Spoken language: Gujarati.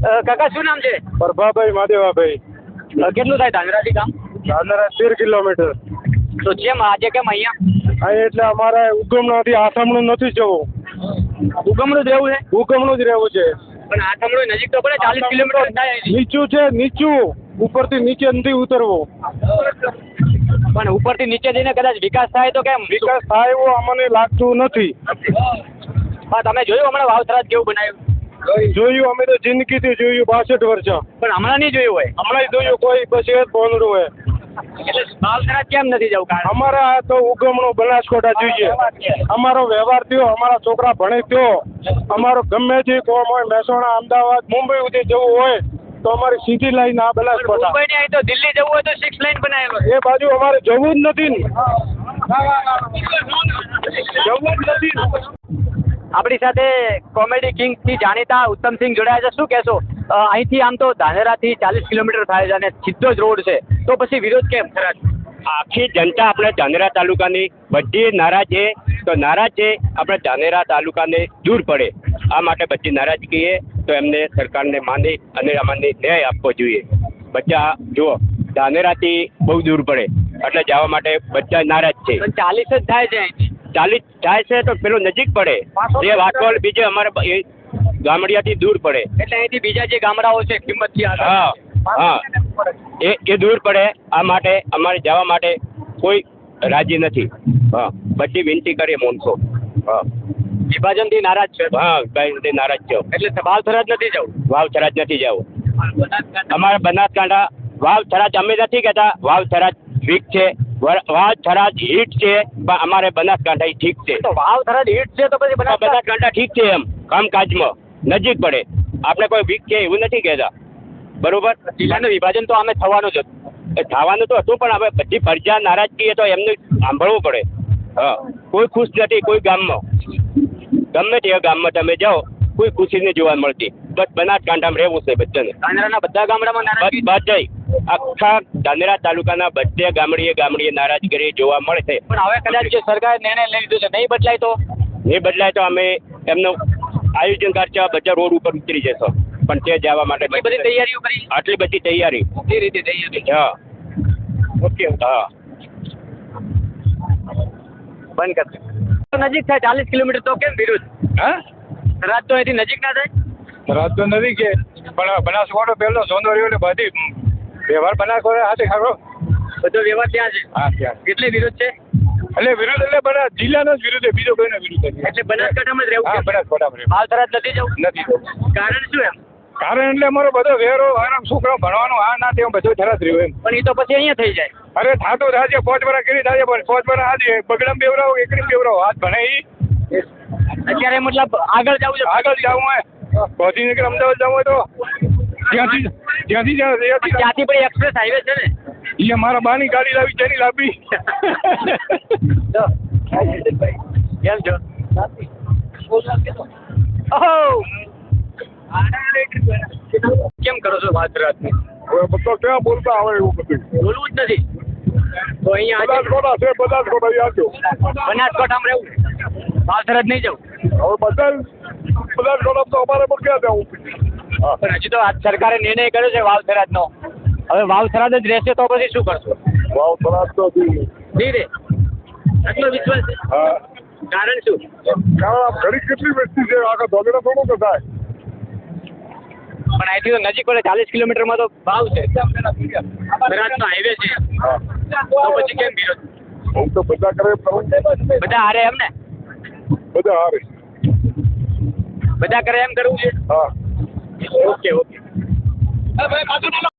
કાકા શું નામ છે? પ્રભાભાઈ માદેવાભાઈ. કેટલું થાય ધાનેરાથી ગામ? ધાનેરા 13 કિલોમીટર. તો જેમ આજે કેમ અહીંયા? અહીં એટલે અમારે ઉગમણાથી આથમણું નથી જવું. ઉગમણું જ રહેવું છે? ઉગમણું જ રહેવું છે. પણ આથમણું નજીક તો પડે, 40 કિલોમીટર થાય અહીંથી. નીચું છે, નીચું. ઉપરથી નીચે નથી ઉતરવું. પણ ઉપરથી નીચે જઈને કદાચ વિકાસ થાય તો કેમ? વિકાસ થાય એવું અમને લાગતું નથી. હા, તમે જોયું હમણાં વાવથરાજ કેવું બનાવ્યું? જોયું, અમે તો જિંદગીથી જોયું 62 વર્ષ. પણ હમણાં નહીં જોયું હોય? હમણાં જોયું કોઈ પછી બોલડું હોય. એટલે વાવથરાજ કેમ નથી જવું? કારણ અમારે આ તો ઉગમણો બનાસકોટા જોઈએ. અમારો વ્યવહાર થયો, અમારા છોકરા ભણે થયો, અમારો ગમે તે કોમ હોય, મહેસાણા, અમદાવાદ, મુંબઈ સુધી જવું હોય તો અમારી સીધી લાઈન આ બનાસકોટા. મુંબઈની અહીં તો દિલ્હી જવું હોય તો 6 લાઈન બનાવેલો છે. એ બાજુ અમારે જવું જ નથી ને. જવું જ નથી ને. આપણી સાથે કોમેડી કિંગ થી જાણીતા ઉત્તમસિંહ જોડાયા છે. શું કહેશો? અહીંથી આમ તો ધાનેરાથી 40 કિલોમીટર થાય છે અને સીધો જ રોડ છે, તો પછી વિરોધ કેમ? આખી જનતા આપણે ધાનેરા તાલુકાની બધી નારાજ છે. તો નારાજ છે આપણે ધાનેરા તાલુકાને દૂર પડે, આ માટે બધી નારાજગી છે. તો એમને સરકારને માની અને અમને ન્યાય આપવો જોઈએ. બધા જુઓ ધાનેરાથી બહુ દૂર પડે એટલે જવા માટે બધા નારાજ છે. 40 જ થાય છે અહીંથી. 40 થાય છે તો પેલું નજીક પડે, જે વાટોલ બીજે અમારે ગામડિયાથી દૂર પડે. એટલે અહીંથી બીજા જે ગામડાઓ છે કિંમતથી હા હા, એ દૂર પડે. આ માટે અમારે જવા માટે કોઈ રાજી નથી. હા, બધી વિનંતી કરીએ માણસો. હા, વિભાજનથી નારાજ છે. હા, ભાઈ નારાજ છો એટલે વાવથરાજ નથી જવું. વાવથરાજ નથી જવું. અમારે બનાસકાંઠા વાવથરાજ અમે નથી કહેતા, વાવથરાજ વીક છે, વાવથરાજ હીટ છે, પણ અમારે બનાસકાંઠા ઠીક છે. તો વાવથરાજ હીટ છે તો પછી બનાસકાંઠા ઠીક છે એમ કામકાજમાં નજીક પડે. આપણે કોઈ વીક છે એવું નથી કહેતા, બરોબર. જિલ્લાનું વિભાજન તો અમે થવાનું જ હતું. એ થવાનું તો હતું, પણ હવે બધી પ્રજા નારાજગી તો એમને સાંભળવું પડે. હા, કોઈ ખુશ નથી કોઈ ગામમાં. ગમે તે ગામમાં તમે જાઓ કોઈ ખુશી નહીં જોવા મળતી. બસ બનાસકાંઠામાં રહેવું છે બધાને. ધાનેરાના બધા ગામડામાં નારાજગી. બધા આખા ધાનેરા તાલુકાના બધે ગામડીએ નારાજગી જોવા મળે છે. પણ હવે કદાચ જે સરકારે નિર્ણય લઈ લીધો છે, નહીં બદલાય તો? નહીં બદલાય તો અમે એમનું આયોજન કરશે, બધા રોડ ઉપર ઉતરી જશો. પણ તે જવા માટે બધી તૈયારીઓ કરી? આટલી બધી તૈયારી. બધી રીતે તૈયારી. હા, ઓકે. હા, બંધ કરશે. નજીક થાય 40 કિલોમીટર તો કેમ વિરોધ? હા, રાત તો અહીંથી નજીક ના થાય? રાત તો નથી કે પણ બનાસકોટો પહેલો સોનો રહ્યો ને બધી વ્યવહાર બનાસકોટા હાથે ખરો. બધો વ્યવહાર ત્યાં છે. હા, ત્યાં કેટલી વિરોધ છે? એટલે વિરોધ એટલે બધા જિલ્લાનો જ વિરોધ છે, બીજો કોઈનો વિરોધ નથી. એટલે બનાસકાંઠામાં જ રહેવું હા, છે? બનાસકોટામાં વાવથરાજ નથી જવું? નથી. કારણ શું એમ? કારણ એટલે અમારો બધો વેરો છોકરો ભણવાનો આ ના તે બધો થરાત રહ્યો એમ. પણ એ તો પછી અહીંયા થઈ જાય. અરે થાતો થાય 5 વર્ષ કરી થાય, પણ 5 વર્ષ આજે બગડમ બેવરાવો એકડી બેવરાવો હાથ ભણે ઈ. અત્યારે મતલબ આગળ જવું છે? આગળ જવું હોય ગાંધીનગર અમદાવાદ જવું હોય તો ત્યાંથી ત્યાંથી પણ એક્સપ્રેસ હાઈવે છે ને? એ મારા બાની ગાડી લાવી જેની લાવી. કેમ છો? ઓહો, કેમ કરો છો વાવથરાજની? હવે બધો ક્યાં બોલતા આવે એવું બધું બોલવું જ નથી તો અહીંયા બનાસકોટા છે, બનાસકોટા આવજો. બનાસકાંઠામાં રહેવું, વાવથરાજ નહીં જવું. હવે બનાસકોટા તો અમારે પણ ક્યાં જવું. પણ હજી તો આ સરકારે નિર્ણય કર્યો છે વાવથરાજનો. હવે વાવથરાજ જ રહેશે તો પછી શું કરશો? વાવ તો નહીં રે, આટલો વિશ્વાસ છે? હા, કારણ શું? કારણ આમ ઘણી કેટલી વસ્તી છે, આખા ધોગડા થોડું તો થાય. પણ અહીંથી તો નજીક પડે, 40 કિલોમીટરમાં તો ભાવ છે. ગુજરાતનો હાઈવે છે, તો પછી કેમ વિરોધ? હું તો બધા કરે બધા હારે એમ ને? બધા હારે બધા કરે એમ કરવું છે? હા. Okay okay.